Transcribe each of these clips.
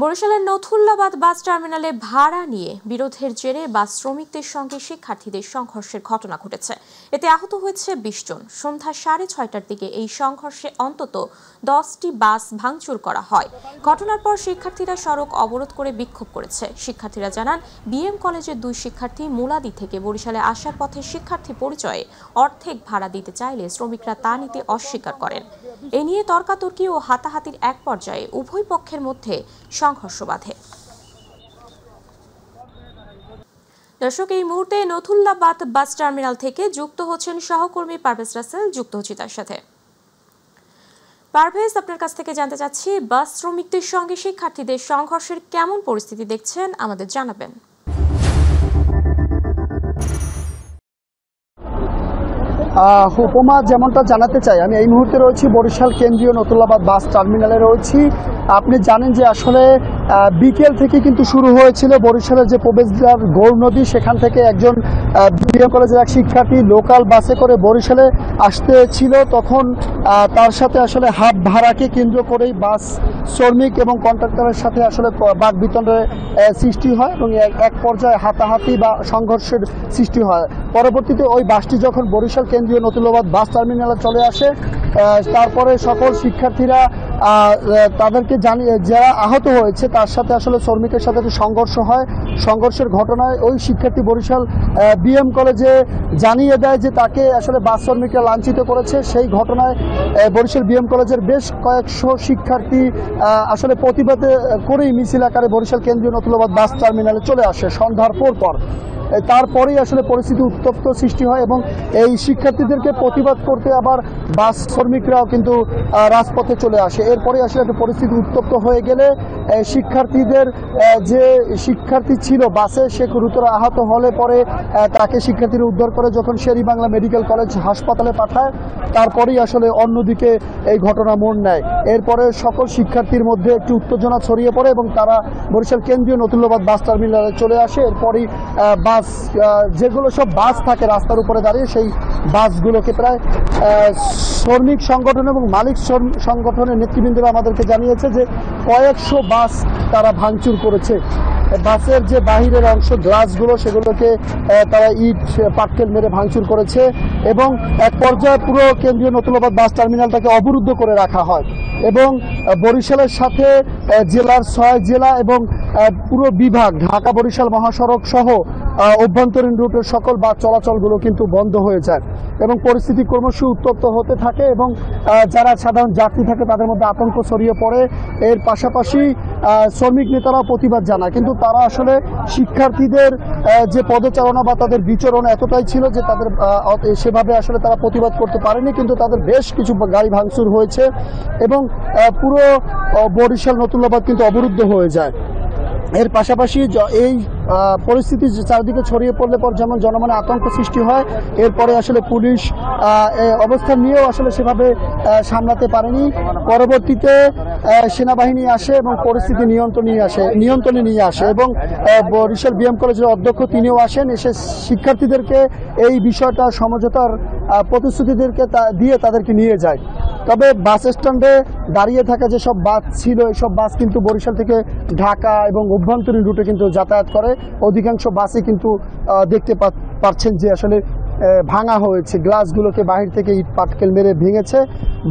বরিশালের নথুল্লাবাদ বাস টার্মিনালে ভাড়া নিয়ে বিরোধের জেরে বাস শ্রমিকদের সঙ্গে শিক্ষার্থীদের সংঘর্ষের ঘটনা ঘটেছে। এতে আহত হয়েছে ২০ জন। সন্ধ্যা ৬:৩০টার দিকে এই সংঘর্ষে অন্তত ১০টি বাস ভাঙচুর করা হয়। ঘটনার পর শিক্ষার্থীরা সড়ক অবরোধ করে বিক্ষোভ করেছে। শিক্ষার্থীরা জানান, বিএম কলেজের ২ শিক্ষার্থী মুলাদি থেকে বরিশালে আসার পথে শিক্ষার্থী পরিচয়ে অর্ধেক ভাড়া দিতে চাইলে শ্রমিকরা তা নিতে অস্বীকার করেন। এ নিয়ে তর্কাতর্কি ও হাতাহাতির এক পর্যায়ে উভয় পক্ষের মধ্যে সংঘর্ষ বাধে। দর্শক, এই মুহূর্তে নথুল্লাবাদ বাস টার্মিনাল থেকে যুক্ত হচ্ছেন সহকর্মী পারভেজ রাসেল। যুক্ত হচ্ছি তার সাথে। পারভেজ, আপনার কাছ থেকে জানতে চাচ্ছি, বাস শ্রমিকদের সঙ্গে শিক্ষার্থীদের সংঘর্ষের কেমন পরিস্থিতি দেখছেন, আমাদের জানাবেন। উপমা, যেমনটা জানাতে চাই, আমি এই মুহূর্তে রয়েছি বরিশাল কেন্দ্রীয় নথুল্লাবাদ বাস টার্মিনালে রয়েছি। আপনি জানেন যে আসলে বিকেল থেকে কিন্তু শুরু হয়েছিল বরিশালের যে প্রবেশদ্বার গৌর নদী, সেখান থেকে একজন বিএম কলেজের এক শিক্ষার্থী লোকাল বাসে করে বরিশালে আসতে ছিল। তখন তার সাথে আসলে হাফ ভাড়াকে কেন্দ্র করেই বাস শ্রমিক এবং কন্ট্রাক্টরের সাথে আসলে বাকবিতণ্ডের সৃষ্টি হয় এবং এক পর্যায়ে হাতাহাতি বা সংঘর্ষের সৃষ্টি হয়। পরবর্তীতে ওই বাসটি যখন বরিশাল কেন্দ্রীয় নথুল্লাবাদ বাস টার্মিনালে চলে আসে, তারপরে সকল শিক্ষার্থীরা তাদেরকে জানিয়ে যারা আহত হয়েছে তার সাথে আসলে শ্রমিকের সাথে সংঘর্ষ হয়। সংঘর্ষের ঘটনায় ওই শিক্ষার্থী বরিশাল বিএম কলেজে জানিয়ে দেয় যে তাকে আসলে বাস শ্রমিকরা লাঞ্ছিত করেছে। সেই ঘটনায় বরিশাল বিএম কলেজের বেশ কয়েকশো শিক্ষার্থী আসলে প্রতিবাদ করেই মিছিল আকারে বরিশাল কেন্দ্রীয় নথুল্লাবাদ বাস টার্মিনালে চলে আসে সন্ধ্যার পর। তারপরেই আসলে পরিস্থিতি উত্তপ্ত সৃষ্টি হয় এবং এই শিক্ষার্থীদেরকে প্রতিবাদ করতে আবার বাস শ্রমিকরাও কিন্তু রাজপথে চলে আসে। এরপরে আসলে একটা পরিস্থিতি উত্তপ্ত হয়ে গেলে শিক্ষার্থীদের যে শিক্ষার্থী ছিল বাসে, সে গুরুতর আহত হলে পরে তাকে শিক্ষার্থীরা উদ্ধার করে যখন শের-ই-বাংলা মেডিকেল কলেজ হাসপাতালে পাঠায়, তারপরেই আসলে অন্যদিকে এই ঘটনা মোড় নেয়। এরপরে সকল শিক্ষার্থীর মধ্যে একটি উত্তেজনা ছড়িয়ে পড়ে এবং তারা বরিশাল কেন্দ্রীয় নথুল্লাবাদ বাস টার্মিনালে চলে আসে। এরপরই বাস, যেগুলো সব বাস থাকে রাস্তার উপরে দাঁড়িয়ে, সেই বাসগুলোকে প্রায় শ্রমিক সংগঠন এবং মালিক সংগঠনের নেতৃবৃন্দরা আমাদেরকে জানিয়েছে যে কয়েকশো বাস তারা ভাঙচুর করেছে। বাসের যে বাহিরের অংশ, গ্লাসগুলো, সেগুলোকে তারা ইট পাটকেল মেরে ভাঙচুর করেছে এবং এক পর্যায়ে পুরো কেন্দ্রীয় নথুল্লাবাদ বাস টার্মিনালটাকে অবরুদ্ধ করে রাখা হয় এবং বরিশালের সাথে জেলার ৬ জেলা এবং পুরো বিভাগ, ঢাকা বরিশাল মহাসড়ক সহ অভ্যন্তরীণ রুটের সকল বাস চলাচলগুলো কিন্তু বন্ধ হয়ে যায় এবং পরিস্থিতি ক্রমশ উত্তপ্ত হতে থাকে এবং যারা সাধারণ যাত্রী থাকে তাদের মধ্যে আতঙ্ক ছড়িয়ে পড়ে। এর পাশাপাশি শ্রমিক নেতারাও প্রতিবাদ জানায়, কিন্তু তারা আসলে শিক্ষার্থীদের যে পদচারণা বা তাদের বিচরণ এতটাই ছিল যে তাদের সেভাবে আসলে তারা প্রতিবাদ করতে পারেনি, কিন্তু তাদের বেশ কিছু গাড়ি ভাঙচুর হয়েছে এবং পুরো বরিশাল নথুল্লাবাদ কিন্তু অবরুদ্ধ হয়ে যায়। এর পাশাপাশি এই পরিস্থিতি চারদিকে ছড়িয়ে পড়লে পর যেমন জনমনে আতঙ্ক সৃষ্টি হয়, এরপরে আসলে পুলিশ অবস্থান নিয়েও আসলে সেভাবে সামলাতে পারেনি। পরবর্তীতে সেনাবাহিনী আসে এবং পরিস্থিতি নিয়ন্ত্রণে নিয়ে আসে এবং বরিশাল বিএম কলেজের অধ্যক্ষ তিনিও আসেন, এসে শিক্ষার্থীদেরকে এই বিষয়টা সমঝোতার প্রতিশ্রুতিদেরকে দিয়ে তাদেরকে নিয়ে যায়। তবে বাস স্ট্যান্ডে দাঁড়িয়ে থাকা যেসব বাস ছিল, এইসব বাস কিন্তু বরিশাল থেকে ঢাকা এবং অভ্যন্তরীণ রুটে কিন্তু যাতায়াত করে। অধিকাংশ বাসই কিন্তু দেখতে পাচ্ছেন যে আসলে ভাঙা হয়েছে, গ্লাসগুলোকে বাহির থেকে ইট পাটকেল মেরে ভেঙেছে।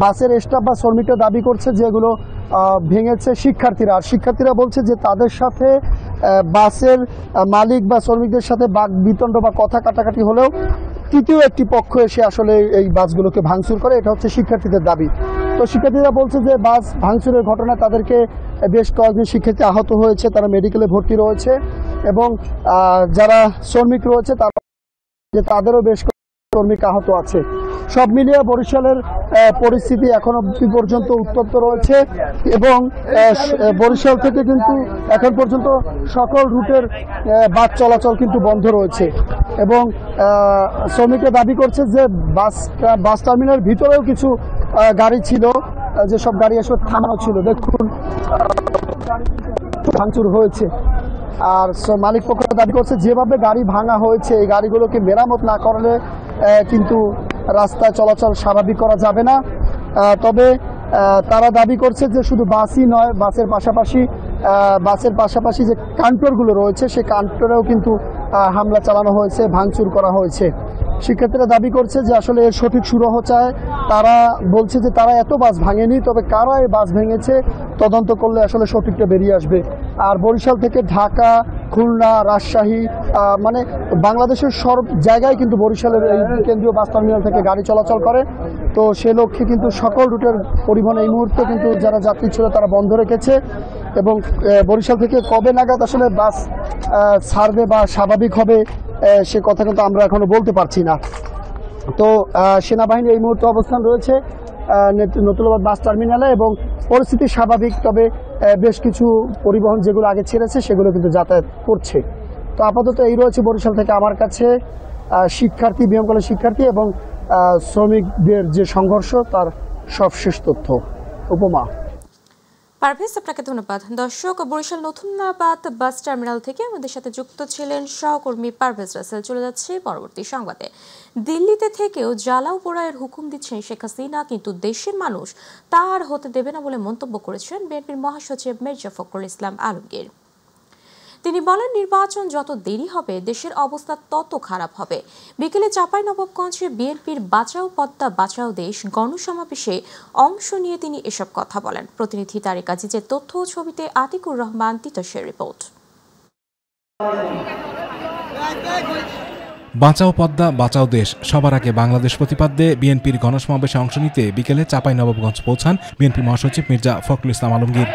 বাসের স্টাফ বা শ্রমিকরা দাবি করছে যেগুলো ভেঙেছে শিক্ষার্থীরা, আর শিক্ষার্থীরা বলছে যে তাদের সাথে বাসের মালিক বা শ্রমিকদের সাথে বাকবিতণ্ড বা কথা কাটাকাটি হলেও তৃতীয় একটি পক্ষ এসে আসলে এই বাসগুলোকে ভাঙচুর করে। এটা হচ্ছে শিক্ষার্থীদের দাবি। তো শিক্ষার্থীরা বলছে যে বাস ভাঙচুরের ঘটনায় তাদেরকে বেশ কয়েকজন শিক্ষার্থী আহত হয়েছে, তারা মেডিকেলে ভর্তি রয়েছে এবং যারা শ্রমিক রয়েছে তাদেরও বেশ শ্রমিক আহত আছে। সব মিলিয়ে বরিশালের পরিস্থিতি এখন অবধি পর্যন্ত উত্তপ্ত রয়েছে এবং বরিশাল থেকে কিন্তু এখন পর্যন্ত সকল রুটের বাস চলাচল কিন্তু বন্ধ রয়েছে এবং শ্রমিকরা দাবি করছে যে বাস টার্মিনালের ভিতরেও কিছু গাড়ি ছিল, যেসব গাড়ি আসলে থামানো ছিল, দেখুন ভাঙচুর হয়েছে। আর মালিক পক্ষরা দাবি করছে যেভাবে গাড়ি ভাঙা হয়েছে এই গাড়িগুলোকে মেরামত না করলে কিন্তু রাস্তায় চলাচল স্বাভাবিক করা যাবে না। তবে তারা দাবি করছে যে শুধু বাসই নয়, বাসের পাশাপাশি বাসের পাশাপাশি যে কাউন্টারগুলো রয়েছে সেই কাউন্টারেও কিন্তু হামলা চালানো হয়েছে, ভাঙচুর করা হয়েছে। শিক্ষার্থীরা দাবি করছে যে আসলে এর সঠিক সুরাহ চায়। তারা বলছে যে তারা এত বাস ভাঙেনি, তবে কারা এই বাস ভেঙেছে তদন্ত করলে আসলে সঠিকটা বেরিয়ে আসবে। আর বরিশাল থেকে ঢাকা, খুলনা, রাজশাহী, মানে বাংলাদেশের সব জায়গায় কিন্তু বরিশালের এই কেন্দ্রীয় বাস টার্মিনাল থেকে গাড়ি চলাচল করে। তো সে লক্ষ্যে কিন্তু সকল রুটের পরিবহন এই মুহূর্তে কিন্তু যারা যাত্রী ছিল তারা বন্ধ রেখেছে। এবং বরিশাল থেকে কবে নাগাদ আসলে বাস ছাড়বে বা স্বাভাবিক হবে সে কথা কিন্তু আমরা এখনো বলতে পারছি না। তো সেনাবাহিনী এই মুহূর্তে অবস্থান রয়েছে নতুলাবাদ বাস টার্মিনালে এবং পরিস্থিতি স্বাভাবিক, তবে বেশ কিছু পরিবহন যেগুলো আগে ছেড়েছে সেগুলো কিন্তু যাতায়াত করছে। তো আপাতত এই রয়েছে বরিশাল থেকে আমার কাছে শিক্ষার্থী, বিএম কলেজ শিক্ষার্থী এবং শ্রমিকদের যে সংঘর্ষ তার সবশেষ তথ্য। উপমা। পারভেজ, আপনাকে ধন্যবাদ। দর্শক, বরিশাল নতুলাবাদ বাস টার্মিনাল থেকে আমাদের সাথে যুক্ত ছিলেন সহকর্মী পারভেজ রাসেল। চলে যাচ্ছে পরবর্তী সংবাদে। দিল্লিতে থেকেও জ্বালাও পোড়াইয়ের হুকুম দিচ্ছেন শেখ হাসিনা, কিন্তু দেশের মানুষ তা আর হতে দেবে না বলে মন্তব্য করেছেন বিএনপির মহাসচিব মির্জা ফখরুল ইসলাম আলমগীর। তিনি বলেন, নির্বাচন যত দেরি হবে দেশের অবস্থা তত খারাপ হবে। বিকেলে চাঁপাইনবাবগঞ্জে বিএনপির বাঁচাও পদ্মা বাঁচাও দেশ গণসমাবেশে অংশ নিয়ে তিনি এসব কথা বলেন। প্রতিনিধি তারেক আজিজের তথ্য ও ছবিতে আতিকুর রহমান তিতাসের রিপোর্ট। বাঁচাও পদ্মা বাঁচাও দেশ, সবার আগে বাংলাদেশ প্রতিপাদ্যে বিএনপির গণসমাবেশে অংশ নিতে বিকেলে চাঁপাইনবাবগঞ্জ পৌঁছান বিএনপি মহাসচিব মির্জা ফখরুল ইসলাম আলমগীর।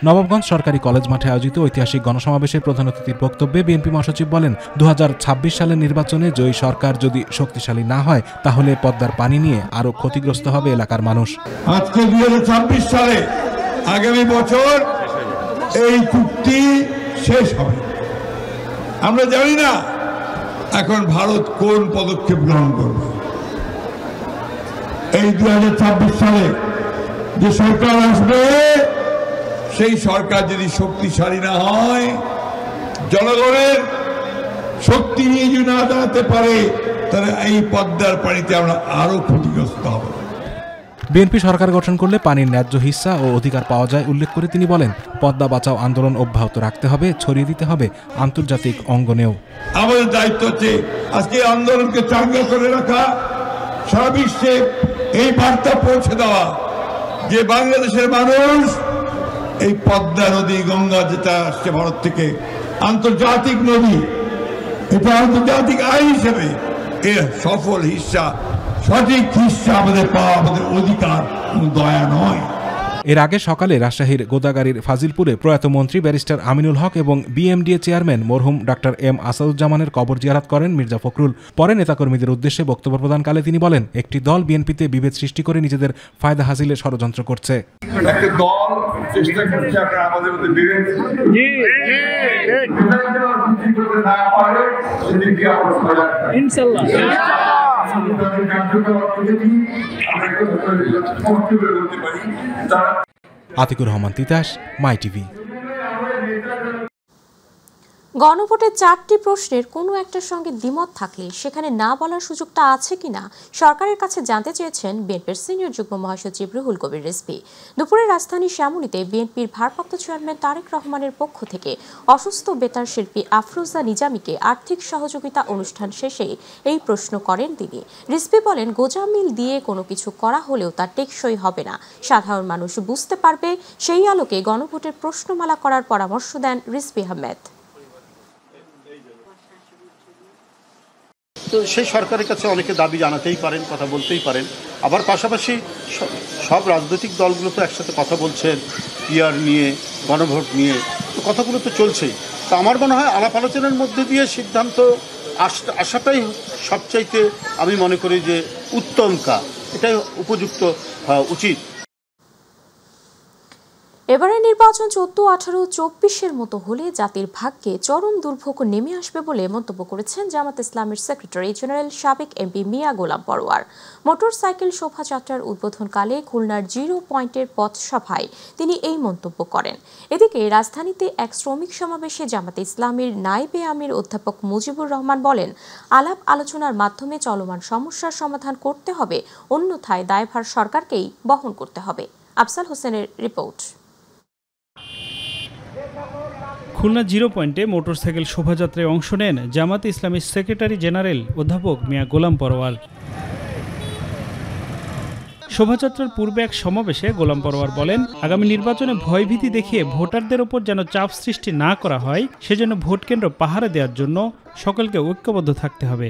নবাবগঞ্জ সরকারি কলেজ মাঠে আয়োজিত ঐতিহাসিক গণসমাবেশে প্রধান অতিথির বক্তব্যে বিএনপি মহাসচিব বলেন, 2026 সালের নির্বাচনে জয়ী সরকার যদি শক্তিশালী না হয় তাহলে পদ্মার পানি নিয়ে আরো ক্ষতিগ্রস্ত হবে এলাকার মানুষ। আজকে 2026 সালে আগামী বছর এই চুক্তি শেষ হবে। আমরা জানি না এখন ভারত কোন পদক্ষেপ গ্রহণ করবে। এই 2026 সালে যে সরকার আসবে সেই সরকার যদি শক্তিশালী না হয়, জনগণের শক্তি নিয়ে যদি না দাঁড়াতে পারে, তাহলে এই পদ্মার পানিতে আমরা আরো ক্ষতিগ্রস্ত হব। বিএনপি সরকার গঠন করলে পানির ন্যায্য হিস্সা ও অধিকার পাওয়া যায় উল্লেখ করে তিনি বলেন, পদ্মা বাঁচাও আন্দোলন অব্যাহত রাখতে হবে, ছড়িয়ে দিতে হবে আন্তর্জাতিক অঙ্গনেও। আমাদের দায়িত্ব হচ্ছে আজকে আন্দোলনকে চাঙ্গা করে রাখা, সারা বিশ্বে এই বার্তা পৌঁছে দেওয়া যে বাংলাদেশের মানুষ এই পদ্মা নদী, গঙ্গা যেটা আসছে ভারত থেকে, আন্তর্জাতিক নদী, এটা আন্তর্জাতিক আইন হিসেবে এর সফল হিস্সা, সঠিক হিস্সা আমাদের পাওয়া আমাদের অধিকার, দয়া নয়। এর আগে সকালে রাজশাহীর গোদাগাড়ীর ফাজিলপুরে প্রয়াত মন্ত্রী ব্যারিস্টার আমিনুল হক এবং বিএমডিএ চেয়ারম্যান মরহুম ডক্টর এম আসাদুজ্জামানের কবর জিয়ারত করেন মির্জা ফখরুল। পরে নেতাকর্মীদের উদ্দেশ্যে বক্তব্য প্রদানকালে তিনি বলেন, একটি দল বিএনপিতে বিভেদ সৃষ্টি করে নিজেদের ফায়দা হাসিলের ষড়যন্ত্র করছে। একটা দল চেষ্টা করছে আপনারা আমাদের মধ্যে বিভেদ ইনশাআল্লাহ আতিকুর রহমান তিতাস, মাই টিভি। গণভোটে 4টি প্রশ্নের কোনো একটার সঙ্গে দ্বিমত থাকলে সেখানে না বলার সুযোগটা আছে কিনা সরকারের কাছে জানতে চেয়েছেন বিএনপির সিনিয়র যুগ্ম মহাসচিব রুহুল কবির রিজভী। দুপুরে রাজধানীর শ্যামলীতে বিএনপির ভারপ্রাপ্ত চেয়ারম্যান তারেক রহমানের পক্ষ থেকে অসুস্থ বেতার শিল্পী আফরোজা নিজামীকে আর্থিক সহযোগিতা অনুষ্ঠান শেষে এই প্রশ্ন করেন তিনি। রিজভী বলেন, গোজামিল দিয়ে কোনো কিছু করা হলেও তা টেকসই হবে না, সাধারণ মানুষ বুঝতে পারবে, সেই আলোকে গণভোটের প্রশ্নমালা করার পরামর্শ দেন রিজভী আহমেদ। তো সেই সরকারের কাছে অনেকে দাবি জানাতেই পারেন, কথা বলতেই পারেন। আবার পাশাপাশি সব রাজনৈতিক দলগুলো তো একসাথে কথা বলছেন পিআর নিয়ে, গণভোট নিয়ে, তো কথাগুলো তো চলছেই। তো আমার মনে হয় আলাপ আলোচনার মধ্যে দিয়ে সিদ্ধান্ত আসাটাই সবচাইতে আমি মনে করি যে উত্তম কাজ, এটাই উপযুক্ত হওয়া উচিত। এবারে নির্বাচন 14, 18, 24-এর মতো হলে জাতির ভাগ্যে চরম দুর্ভোগ নেমে আসবে বলে মন্তব্য করেছেন জামাত ইসলামের সেক্রেটারি জেনারেল সাবেক এমপি মিয়া গোলাম পরোয়ার। মোটরসাইকেল শোভাযাত্রার উদ্বোধনকালে খুলনার 0 পয়েন্টের পথসভায় তিনি এই মন্তব্য করেন। এদিকে রাজধানীতে এক শ্রমিক সমাবেশে জামাত ইসলামের নায়েবে আমির অধ্যাপক মুজিবুর রহমান বলেন, আলাপ আলোচনার মাধ্যমে চলমান সমস্যার সমাধান করতে হবে, অন্যথায় দায়ভার সরকারকেই বহন করতে হবে। আফজাল হোসেনের রিপোর্ট। খুলনা জিরো পয়েন্টে মোটরসাইকেল শোভাযাত্রায় অংশ নেন জামাতে ইসলামীর সেক্রেটারি জেনারেল অধ্যাপক মিয়া গোলাম পরোয়ার। শোভাযাত্রার পূর্বে এক সমাবেশে গোলাম পরোয়ার বলেন, আগামী নির্বাচনে ভয়ভীতি দেখিয়ে ভোটারদের ওপর যেন চাপ সৃষ্টি না করা হয়, সেজন্য ভোট কেন্দ্র পাহারা দেওয়ার জন্য সকলকে ঐক্যবদ্ধ থাকতে হবে।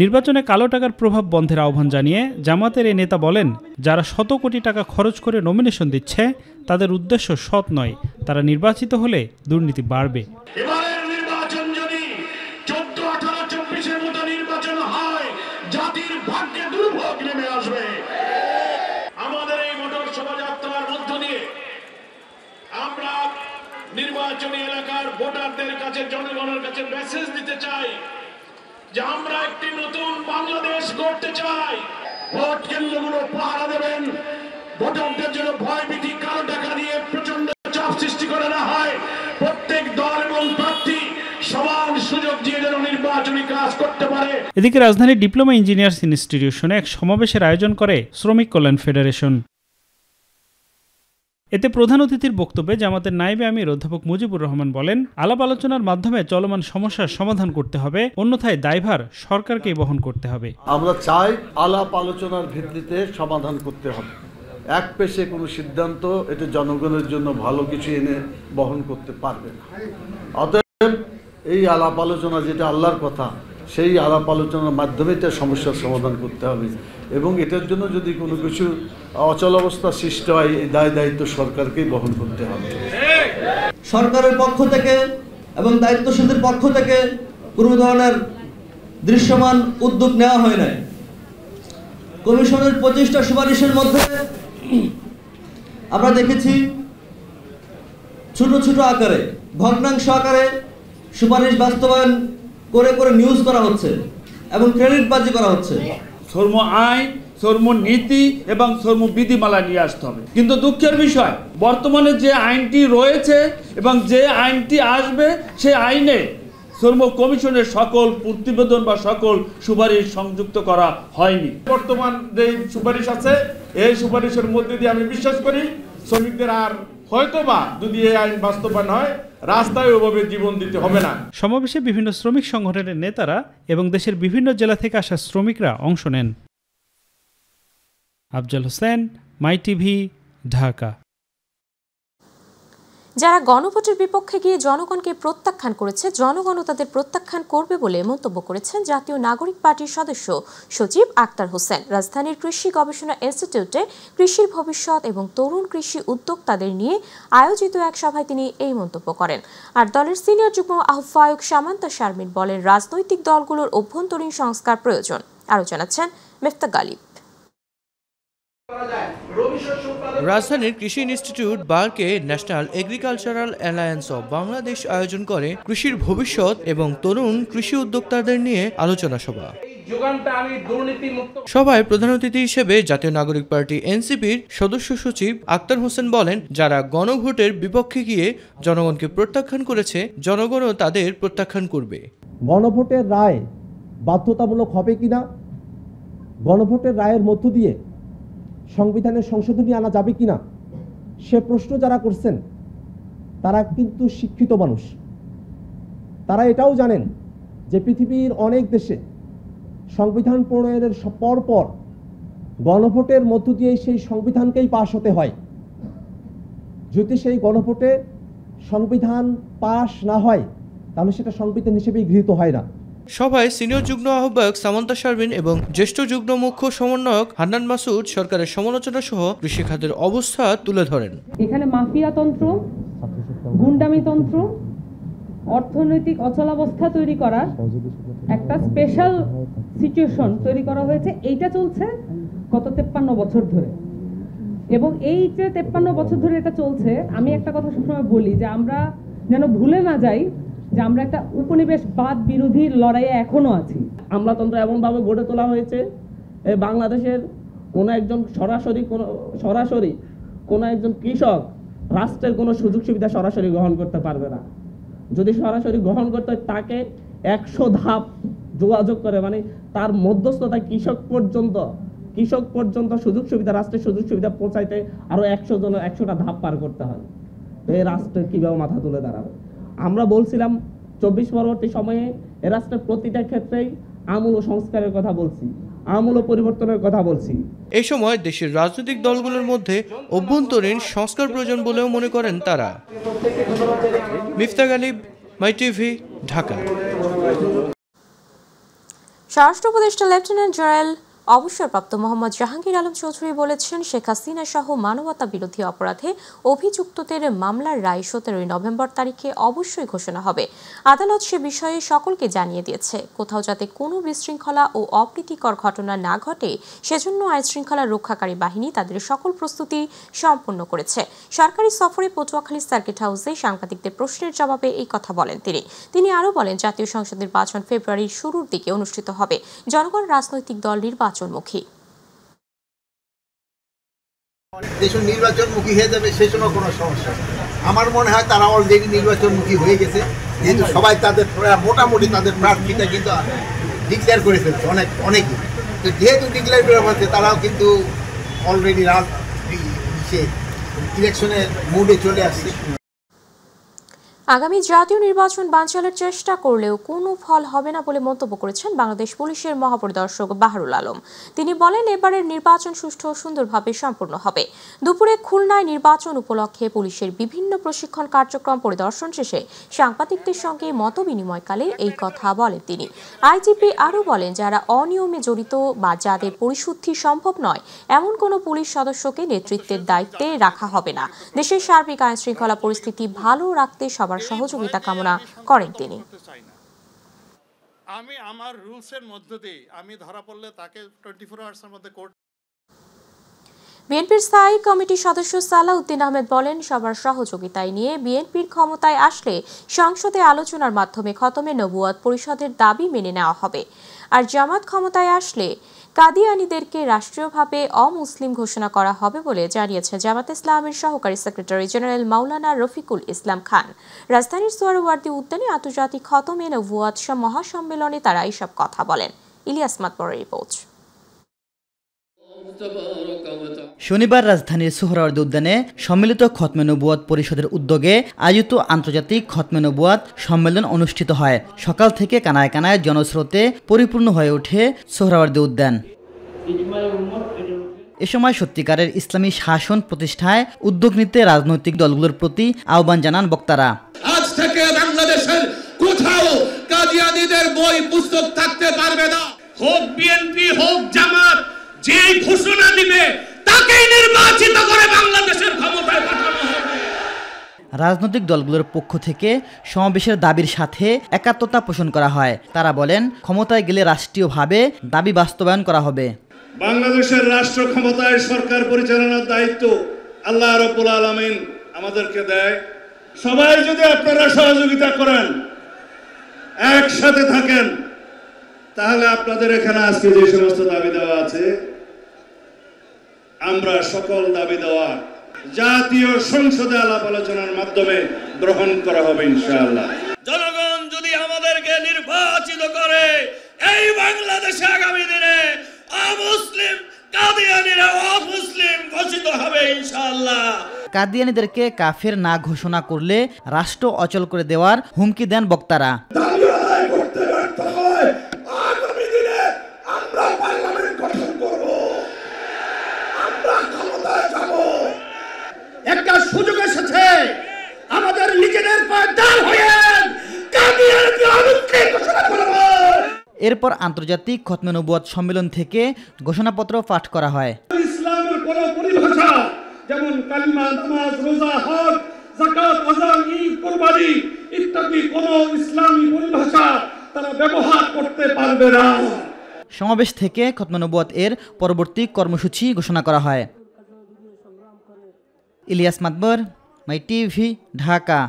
নির্বাচনে কালো টাকার প্রভাব বন্ধের আহ্বান জানিয়ে জামাতের এই নেতা বলেন, যারা শত কোটি টাকা খরচ করে নমিনেশন দিচ্ছে তাদের উদ্দেশ্য সৎ নয়, তারা নির্বাচিত হলে দুর্নীতি বাড়বে। এবারের নির্বাচন যদি 14, 18, 24-এর মতো নির্বাচন হয়, জাতির ভাগ্যে দুর্ভোগ নেমে আসবে। আমাদের এই মোটর শোভাযাত্রার মধ্য দিয়ে আমরা নির্বাচনী এলাকার ভোটারদের কাছে, জনগণের কাছে মেসেজ দিতে চাই যে আমরা একটি নতুন বাংলাদেশ গড়তে চাই। ভোট কেন্দ্রগুলো পাহারা দেবেন, ভোটারদের জন্য ভয়ভীতি, কালো টাকা দিয়ে প্রচন্ড চাপ সৃষ্টি করে না হয়, প্রত্যেক দল এবং প্রার্থী সমান সুযোগ দিয়ে যেন নির্বাচনী কাজ করতে পারে। এদিকে রাজধানীর ডিপ্লোমা ইঞ্জিনিয়ার্স ইনস্টিটিউশনে এক সমাবেশের আয়োজন করে শ্রমিক কল্যাণ ফেডারেশন। এতে প্রধান অতিথির বক্তব্যে জামাতের নায়েবে আমির অধ্যাপক মুজিবুর রহমান বলেন, আলাপ আলোচনার মাধ্যমে চলমান সমস্যার সমাধান করতে হবে, অন্যথায় দায়ভার সরকারকেই বহন করতে হবে। আমরা চাই আলাপ আলোচনার ভিত্তিতে সমাধান করতে হবে। এক পেশে কোনো সিদ্ধান্ত এটা জনগণের জন্য ভালো কিছু এনে বহন করতে পারবে না। অতএব এই আলাপ আলোচনা যেটা আল্লাহর কথা, সেই আলাপ আলোচনার মাধ্যমে এটা সমস্যার সমাধান করতে হবে এবং এটার জন্য যদি কোনো কিছু অচলাবস্থা সৃষ্টি হয়, এই দায় দায়িত্ব সরকারকেই বহন করতে হবে। সরকারের পক্ষ থেকে এবং দায়িত্বশীলদের পক্ষ থেকে কোনো ধরনের দৃশ্যমান উদ্যোগ নেওয়া হয় নাই। কমিশনের 25টা সুপারিশের মধ্যে আমরা দেখেছি ছোট ছোট আকারে, ভগ্নাংশ আকারে সুপারিশ বাস্তবায়ন করে করে নিউজ করা হচ্ছে এবং ক্রেডিটবাজি করা হচ্ছে। শ্রম আইন, শ্রম নীতি এবং শ্রম বিধিমালা নিয়ে আসতে হবে। কিন্তু দুঃখের বিষয়, বর্তমানে যে আইনটি রয়েছে এবং যে আইনটি আসবে, সেই আইনে শ্রম কমিশনের সকল প্রতিবেদন বা সকল সুপারিশ সংযুক্ত করা হয়নি। বর্তমান যে সুপারিশ আছে, এই সুপারিশের মধ্যে দিয়ে আমি বিশ্বাস করি শ্রমিকদের আর হয়তোবা যদি এই আইন বাস্তবায়ন হয়, রাস্তায় ওভাবে জীবন দিতে হবে না। সমাবেশে বিভিন্ন শ্রমিক সংগঠনের নেতারা এবং দেশের বিভিন্ন জেলা থেকে আসা শ্রমিকরা অংশ নেন। আফজাল হোসেন, মাই টিভি, ঢাকা। যারা গণভোটের বিপক্ষে গিয়ে জনগণকে প্রত্যাখ্যান করেছে, জনগণও তাদের প্রত্যাখ্যান করবে বলে মন্তব্য করেছেন জাতীয় নাগরিক পার্টির সদস্য সচিব আক্তার হোসেন। রাজধানীর কৃষি গবেষণা ইনস্টিটিউটে কৃষির ভবিষ্যৎ এবং তরুণ কৃষি উদ্যোক্তাদের নিয়ে আয়োজিত এক সভায় তিনি এই মন্তব্য করেন। আর দলের সিনিয়র যুগ্ম আহ্বায়ক সামান্তা শারমিন বলেন, রাজনৈতিক দলগুলোর অভ্যন্তরীণ সংস্কার প্রয়োজন। আরও জানাচ্ছেন মিফতা গালিব। রাজধানীর কৃষি ইনস্টিটিউট বারকে national agricultural alliance of Bangladesh আয়োজন করে কৃষির ভবিষ্যৎ এবং তরুণ কৃষি উদ্যোক্তাদের নিয়ে আলোচনা সভা। সভায় প্রধান অতিথি হিসেবে জাতীয় নাগরিক পার্টি এনসিপির সদস্য সচিব আক্তার হোসেন বলেন, যারা গণভোটের বিপক্ষে গিয়ে জনগণকে প্রত্যাখ্যান করেছে, জনগণও তাদের প্রত্যাখ্যান করবে। গণভোটের রায় বাধ্যতামূলক হবে কিনা, গণভোটের রায়ের মধ্য দিয়ে সংবিধানের সংশোধনী আনা যাবে কিনা, সে প্রশ্ন যারা করছেন তারা কিন্তু শিক্ষিত মানুষ। তারা এটাও জানেন যে পৃথিবীর অনেক দেশে সংবিধান প্রণয়নের পরপর গণভোটের মধ্য দিয়ে সেই সংবিধানকেই পাশ হতে হয়। যদি সেই গণভোটে সংবিধান পাশ না হয়, তাহলে সেটা সংবিধান হিসেবেই গৃহীত হয় না। সভায় সিনিয়র যুগ্ম আহ্বায়ক সামান্তা শারমিন এবং জ্যেষ্ঠ যুগ্ম মুখ্য সমন্বয়ক হান্নান মাসুদ সরকারের সমালোচনা সহ কৃষি খাতের অবস্থা তুলে ধরেন। এখানে মাফিয়া তন্ত্র, গুন্ডামি তন্ত্র, অর্থনৈতিক অচলাবস্থা তৈরি করার একটা স্পেশাল সিচুয়েশন তৈরি করা হয়েছে। এইটা চলছে গত 53 বছর ধরে এবং এই যে 53 বছর ধরে এটা চলছে, আমি একটা কথা সবসময় বলি যে আমরা যেন ভুলে না যাই যে আমরা একটা উপনিবেশবাদ বিরোধী লড়াইয়ে এখনো আছি। আমলাতন্ত্র এমনভাবে গড়ে তোলা হয়েছে, বাংলাদেশের কোনো একজন সরাসরি কোনো একজন কৃষক রাষ্ট্রের কোনো সুযোগ সুবিধা সরাসরি গ্রহণ করতে পারবে না। যদি সরাসরি গ্রহণ করতে হয়, তাকে 100 ধাপ যোগাযোগ করে, মানে তার মধ্যস্থতা কৃষক পর্যন্ত কৃষক পর্যন্ত সুযোগ সুবিধা, রাষ্ট্রের সুযোগ সুবিধা পৌঁছাইতে আরো 100টা ধাপ পার করতে হয়। এই রাষ্ট্রের কিভাবে মাথা তুলে দাঁড়াবে? আমরা বলছিলাম 24 পরবর্তী সময়ে এ রাষ্ট্রের প্রতিটা ক্ষেত্রেই আমূল সংস্কারের কথা বলছি, আমূল পরিবর্তনের কথা বলছি। এই সময় দেশের রাজনৈতিক দলগুলোর মধ্যে অভ্যন্তরীণ সংস্কার প্রয়োজন বলেও মনে করেন তারা। মিফতা গালিব, মাই টিভি, ঢাকা। স্বরাষ্ট্র উপদেষ্টা লেফটেন্যান্ট জেনারেল অবসরপ্রাপ্ত মোহাম্মদ জাহাঙ্গীর আলম চৌধুরী বলেছেন, শেখ হাসিনা সহ মানবতা বিরোধী অপরাধে অভিযুক্তদের মামলার রায় 17 নভেম্বর তারিখে অবশ্যই ঘোষণা হবে। আদালত সে বিষয়ে সকলকে জানিয়ে দিয়েছে। কোথাও যাতে কোনো বিশৃঙ্খলা ও অপ্রীতিকর ঘটনা না ঘটে সেজন্য আইনশৃঙ্খলা রক্ষাকারী বাহিনী তাদের সকল প্রস্তুতি সম্পন্ন করেছে। সরকারি সফরে পটুয়াখালী সার্কিট হাউসে সাংবাদিকদের প্রশ্নের জবাবে এই কথা বলেন তিনি আরও বলেন, জাতীয় সংসদ নির্বাচন ফেব্রুয়ারির শুরুর দিকে অনুষ্ঠিত হবে। জনগণ রাজনৈতিক দল নির্বাচনমুখী। দেশ নির্বাচনমুখী হয়ে যাবে সে সময় কোনো সমস্যা। আমার মনে হয় তারা অলরেডি নির্বাচনমুখী হয়ে গেছে, যেহেতু সবাই তাদের মোটামুটি তাদের প্রার্থীটা কিন্তু ডিক্লেয়ার করে ফেলছে অনেকেই। তো যেহেতু ডিক্লেয়ার করে ফেলছে তারাও কিন্তু অলরেডি ইলেকশনের মুডে চলে আসছে। আগামী জাতীয় নির্বাচন বানচালের চেষ্টা করলেও কোনো ফল হবে না বলে মন্তব্য করেছেন বাংলাদেশ পুলিশের মহাপরিদর্শক বাহারুল আলম। তিনি বলেন, এবারের নির্বাচন সুষ্ঠু ও সুন্দরভাবে সম্পন্ন হবে। দুপুরে খুলনায় নির্বাচন উপলক্ষে পুলিশের বিভিন্ন প্রশিক্ষণ কার্যক্রম পরিদর্শন শেষে সাংবাদিকদের সঙ্গে মতবিনিময়কালে এই কথা বলেন তিনি। আইজিপি আরও বলেন, যারা অনিয়মে জড়িত বা যাদের পরিশুদ্ধি সম্ভব নয় এমন কোনো পুলিশ সদস্যকে নেতৃত্বের দায়িত্বে রাখা হবে না। দেশের সার্বিক আইন শৃঙ্খলা পরিস্থিতি ভালো রাখতে সবার সহযোগিতা কামনা করেন তিনি। আমি আমার রুলসের মধ্যে দিয়ে আমি ধরা পড়লে তাকে 24 আওয়ার্সের মধ্যে কোর্ট। বিএনপির স্থায়ী কমিটির সদস্য সালাউদ্দিন আহমেদ বলেন, সবার সহযোগিতায় নিয়ে বিএনপির ক্ষমতায় আসলে সংসদে আলোচনার মাধ্যমে খতমে নবুয়ত পরিষদের দাবি মেনে নেওয়া হবে। আর জামাত ক্ষমতায় আসলে কাদিয়ানীদেরকে রাষ্ট্রীয়ভাবে অমুসলিম ঘোষণা করা হবে বলে জানিয়েছে জামাত ইসলামের সহকারী সেক্রেটারি জেনারেল মাওলানা রফিকুল ইসলাম খান। রাজধানীর সোহরাওয়ার্দী উদ্যানে আন্তর্জাতিক খতমে নবুয়ত মহাসম্মেলনে তারা এইসব কথা বলেন। ইলিয়াস মাতবরের রিপোর্ট। শনিবার রাজধানীর সোহরাওয়ার্দী উদ্যানে সম্মিলিত খতমে নবুয়ত পরিষদের উদ্যোগে আয়োজিত আন্তর্জাতিক খতমে নবুয়ত সম্মেলন অনুষ্ঠিত হয়। সকাল থেকে কানায় কানায় জনস্রোতে পরিপূর্ণ হয়ে ওঠে সোহরাওয়ার্দী উদ্যান। এ সময় সত্যিকারের ইসলামী শাসন প্রতিষ্ঠায় উদ্যোগ নিতে রাজনৈতিক দলগুলোর প্রতি আহ্বান জানান বক্তারা। আজ থেকে বাংলাদেশের কোথাও কাদিয়ানীদের বই পুস্তক থাকতে পারবে না। হোক বিএনপি হোক জামাত, যে ঘোষণা দিবে তাকেই নির্বাচিত করে বাংলাদেশের ক্ষমতায় পাঠানো হবে। রাজনৈতিক দলগুলোর পক্ষ থেকে সমাবেশের দাবির সাথে একাত্মতা পোষণ করা হয়। তারা বলেন, ক্ষমতায় গেলে রাষ্ট্রীয়ভাবে দাবি বাস্তবায়ন করা হবে। বাংলাদেশের রাষ্ট্র ক্ষমতায় সরকার পরিচালনার দায়িত্ব আল্লাহ রাব্বুল আলামিন আমাদেরকে দেয়। সবাই যদি আপনারা সহযোগিতা করেন, একসাথে থাকেন, তাহলে আপনাদের এখানে আজকে যে সমস্ত দাবি দেওয়া আছে, আমরা সকল দাবি দেওয়া জাতীয় সংসদে আলাপ আলোচনার মাধ্যমে গ্রহণ করা হবে ইনশাআল্লাহ। জনগণ যদি আমাদেরকে নির্বাচিত করে, এই বাংলাদেশে আগামী দিনে অমুসলিম কাদিয়ানীরা অমুসলিম ঘোষিত হবে ইনশাআল্লাহ। কাদিয়ানীদেরকে কাফের না ঘোষণা করলে রাষ্ট্র অচল করে দেওয়ার হুমকি দেন বক্তারা। একটা সুযোগ এসেছে আমাদের নিজেদের পায়ে দাঁড় হয়ে কাদিয়ানীকে অমুসলিম ঘোষণা করব। এরপর আন্তর্জাতিক খতমে নবুয়ত সম্মেলন থেকে ঘোষণাপত্র পাঠ করা হয়। ইসলামের কোন পরিভাষা, যেমন কালিমা, নামাজ, রোজা, হজ, যাকাত, আযান, ঈদ, কুরবানি ইত্যাদি কোন ইসলামী পরিভাষা তারা ব্যবহার করতে পারবে না। সমাবেশ থেকে খতমে নবুয়ত এর পরবর্তী কর্মসূচি ঘোষণা করা হয়। ইলিয়াস মাতবর, মাই টিভি, ঢাকা।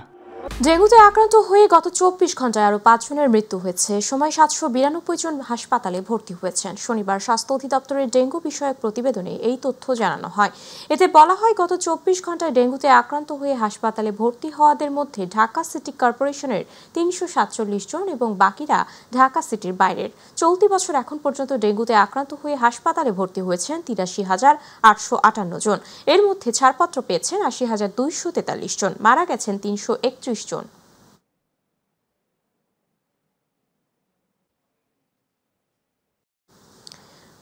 ডেঙ্গুতে আক্রান্ত হয়ে গত 24 ঘন্টায় আরও 5 জনের মৃত্যু হয়েছে। সময় 792 জন হাসপাতালে ভর্তি হয়েছেন। শনিবার স্বাস্থ্য অধিদপ্তরের ডেঙ্গু বিষয়ক প্রতিবেদনে এই তথ্য জানানো হয়। এতে বলা হয়, গত 24 ঘন্টায় ডেঙ্গুতে আক্রান্ত হয়ে হাসপাতালে ভর্তি হওয়াদের মধ্যে ঢাকা সিটি কর্পোরেশনের 347 জন এবং বাকিরা ঢাকা সিটির বাইরের। চলতি বছর এখন পর্যন্ত ডেঙ্গুতে আক্রান্ত হয়ে হাসপাতালে ভর্তি হয়েছেন 83,858 জন। এর মধ্যে ছাড়পত্র পেয়েছেন 80,243 জন, মারা গেছেন 331 জন।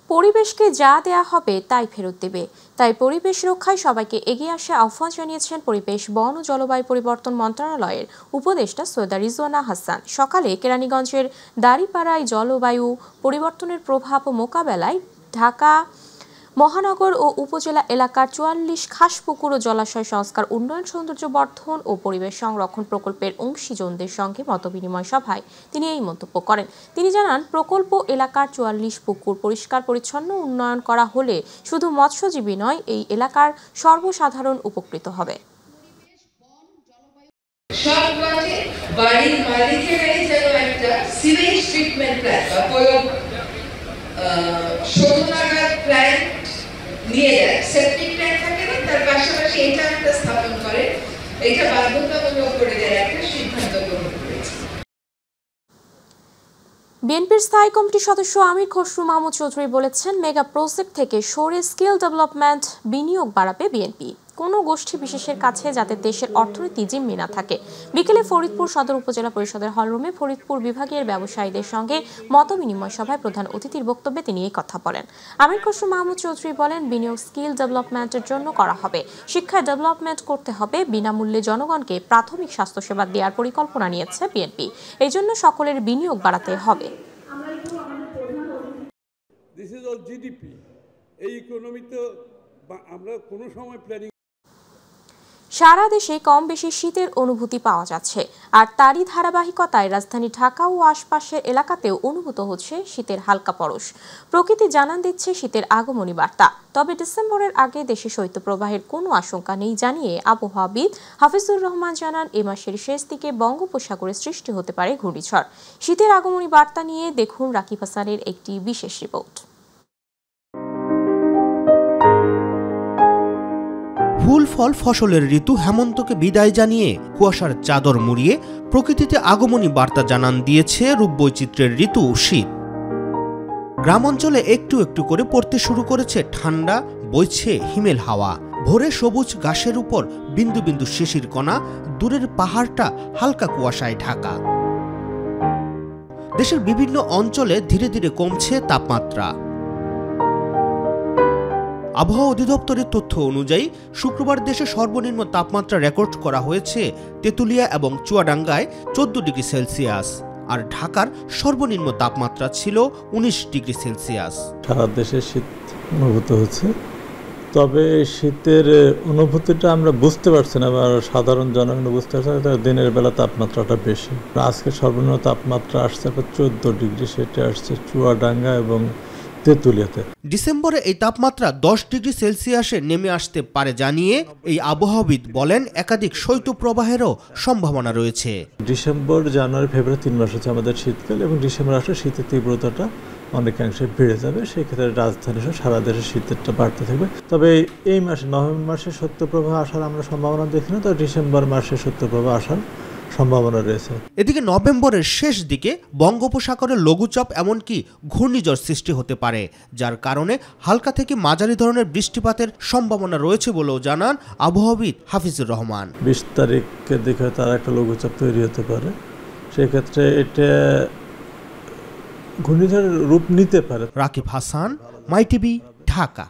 পরিবেশকে যা দেয়া হবে তাই ফেরত দেবে, তাই পরিবেশ রক্ষায় সবাইকে এগিয়ে আসে আহ্বান জানিয়েছেন পরিবেশ, বন ও জলবায়ু পরিবর্তন মন্ত্রণালয়ের উপদেষ্টা সৈয়দা রিজওয়ানা হাসান। সকালে কেরানীগঞ্জের দাঁড়িপাড়ায় জলবায়ু পরিবর্তনের প্রভাব মোকাবেলায় ঢাকা মহানগর ও উপজেলা এলাকার 44 খাসপুকুর ও জলাশয় সংস্কার, উন্নয়ন, সৌন্দর্য বর্ধন ও পরিবেশ সংরক্ষণ প্রকল্পের অংশীজনদের সঙ্গে মতবিনিময় সভায় তিনি এই মন্তব্য করেন। তিনি জানান, প্রকল্প এলাকার 44 পুকুর পরিষ্কার পরিচ্ছন্ন উন্নয়ন করা হলে শুধু মৎস্যজীবী নয়, এই এলাকার সর্বসাধারণ উপকৃত হবে। বাড়ির মালিকেরাই যেন একটা সিভেজ ট্রিটমেন্ট প্ল্যান বা শোধনাগার প্ল্যান্ট নিয়ে যায়। সেপ্টিক ট্যাঙ্ক থাকে না, তার পাশাপাশি এটা একটা স্থাপন করে, এটা বাধ্যতামূলক করে দেওয়ার একটা সিদ্ধান্ত গ্রহণ করেছে। বিএনপির স্থায়ী কমিটির সদস্য আমির খসরু মাহমুদ চৌধুরী বলেছেন, মেগা প্রজেক্ট থেকে সরে স্কিল ডেভেলপমেন্ট বিনিয়োগ বাড়াবে বিএনপি, কোনো গোষ্ঠী বিশেষের কাছে যাতে দেশের অর্থনীতি জিম্মি না থাকে। বিকেলে ফরিদপুর সদর উপজেলা পরিষদের হলরুমে ফরিদপুর বিভাগের ব্যবসায়ীদের সঙ্গে মতবিনিময় সভায় প্রধান অতিথির বক্তব্যে তিনি এই কথা বলেন। আমির খসরু মাহমুদ চৌধুরী বলেন, বিনিয়োগ স্কিল ডেভেলপমেন্টের জন্য করা হবে, শিক্ষায় ডেভেলপমেন্ট করতে হবে, বিনামূল্যে জনগণকে প্রাথমিক স্বাস্থ্যসেবা দেওয়ার পরিকল্পনা নিয়েছে বিএনপি, এই জন্য সকলের বিনিয়োগ বাড়াতে হবে। দিস ইজ অল জিডিপি, এই ইকোনমিতে আমরা কোনো সময় প্ল্যানিং। সারা দেশে কম বেশি শীতের অনুভূতি পাওয়া যাচ্ছে, আর তারই ধারাবাহিকতায় রাজধানী ঢাকা ও আশপাশের এলাকাতেও অনুভূত হচ্ছে শীতের হালকা পরশ। প্রকৃতি জানান দিচ্ছে শীতের আগমনী বার্তা। তবে ডিসেম্বরের আগে দেশে শৈত্যপ্রবাহের কোনো আশঙ্কা নেই জানিয়ে আবহাওয়াবিদ হাফিজুর রহমান জানান, এ মাসের শেষ দিকে বঙ্গোপসাগরে সৃষ্টি হতে পারে ঘূর্ণিঝড়। শীতের আগমনী বার্তা নিয়ে দেখুন রাকিব হাসানের একটি বিশেষ রিপোর্ট। ফুল ফল ফসলের ঋতু হেমন্তকে বিদায় জানিয়ে কুয়াশার চাদর মুড়িয়ে প্রকৃতিতে আগমনী বার্তা জানান দিয়েছে রূপবৈচিত্র্যের ঋতু শীত। গ্রামাঞ্চলে একটু একটু করে পড়তে শুরু করেছে ঠান্ডা, বইছে হিমেল হাওয়া। ভোরে সবুজ ঘাসের উপর বিন্দু বিন্দু শিশির কণা, দূরের পাহাড়টা হালকা কুয়াশায় ঢাকা। দেশের বিভিন্ন অঞ্চলে ধীরে ধীরে কমছে তাপমাত্রা। আবহাওয়া অধিদপ্তরের তথ্য অনুযায়ী শুক্রবার দেশে সর্বনিম্ন তাপমাত্রা রেকর্ড করা হয়েছে তেঁতুলিয়া এবং চুয়াডাঙ্গায় 14 ডিগ্রি সেলসিয়াস, আর ঢাকার সর্বনিম্ন তাপমাত্রা ছিল 19 ডিগ্রি সেলসিয়াস। সারা দেশে শীত অনুভূত হচ্ছে, তবে শীতের অনুভূতিটা আমরা বুঝতে পারছি না, বা সাধারণ জনগণ বুঝতে পারছে না, দিনের বেলা তাপমাত্রাটা বেশি। আজকে সর্বনিম্ন তাপমাত্রা আসছে 14 ডিগ্রি, সেটা আসছে চুয়াডাঙ্গা এবং তেঁতুলিয়াতে। ডিসেম্বরে এই তাপমাত্রা 10 ডিগ্রি সেলসিয়াসে নেমে আসতে পারে জানিয়ে এই আবহাওয়াবিদ বলেন, একাধিক শৈত্যপ্রবাহেরও সম্ভাবনা রয়েছে। ডিসেম্বর, জানুয়ারি, ফেব্রুয়ারি 3 মাস হচ্ছে আমাদের শীতকাল, এবং ডিসেম্বর আসলে শীতের তীব্রতাটা অনেকাংশে বেড়ে যাবে। সেক্ষেত্রে রাজধানী সহ সারা দেশে শীতেরটা বাড়তে থাকবে। তবে এই মাসে নভেম্বর মাসে শৈত্যপ্রবাহ আসার আমরা সম্ভাবনা দেখি না, তবে ডিসেম্বর মাসে শৈত্যপ্রবাহ আসার সম্ভাবনা রয়েছে। এদিকে নভেম্বরের শেষ দিকে বঙ্গোপসাগরে লঘুচাপ এমনকি ঘূর্ণিঝড় সৃষ্টি হতে পারে, যার কারণে হালকা থেকে মাঝারি ধরনের বৃষ্টিপাতের সম্ভাবনা রয়েছে বলেও জানান আবহাওয়াবিদ হাফিজুর রহমান। 20 তারিখের দিকে তার একটা লঘুচাপ তৈরি হতে পারে, সেক্ষেত্রে এটা ঘূর্ণিঝড়ের রূপ নিতে পারে। রাকিব হাসান, মাই টিভি, ঢাকা।